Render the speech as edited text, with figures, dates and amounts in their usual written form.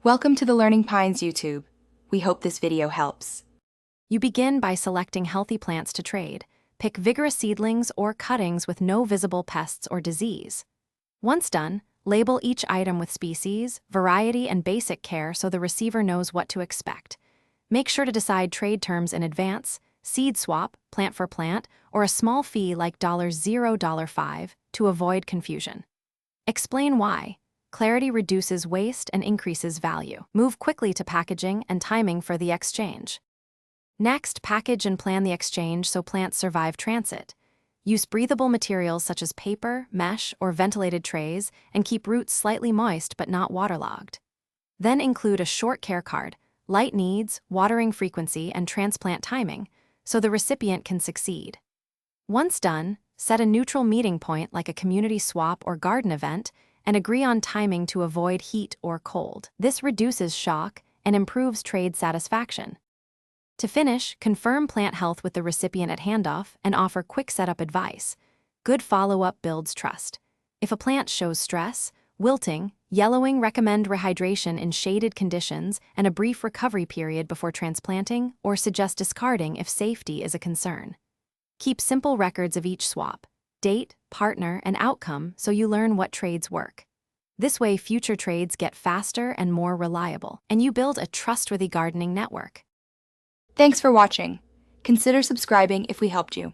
Welcome to the Learning Pines YouTube. We hope this video helps. You begin by selecting healthy plants to trade. Pick vigorous seedlings or cuttings with no visible pests or disease. Once done, label each item with species, variety, and basic care so the receiver knows what to expect. Make sure to decide trade terms in advance, seed swap, plant for plant, or a small fee like $0.05 to avoid confusion. Explain why. Clarity reduces waste and increases value. Move quickly to packaging and timing for the exchange. Next, package and plan the exchange so plants survive transit. Use breathable materials such as paper, mesh, or ventilated trays, and keep roots slightly moist but not waterlogged. Then include a short care card, light needs, watering frequency, and transplant timing, so the recipient can succeed. Once done, set a neutral meeting point like a community swap or garden event, and agree on timing to avoid heat or cold. This reduces shock and improves trade satisfaction. To finish, confirm plant health with the recipient at handoff and offer quick setup advice. Good follow-up builds trust. If a plant shows stress, wilting, yellowing, recommend rehydration in shaded conditions and a brief recovery period before transplanting, or suggest discarding if safety is a concern. Keep simple records of each swap, date, partner, and outcome so you learn what trades work. This way, future trades get faster and more reliable, and you build a trustworthy gardening network. Thanks for watching. Consider subscribing if we helped you.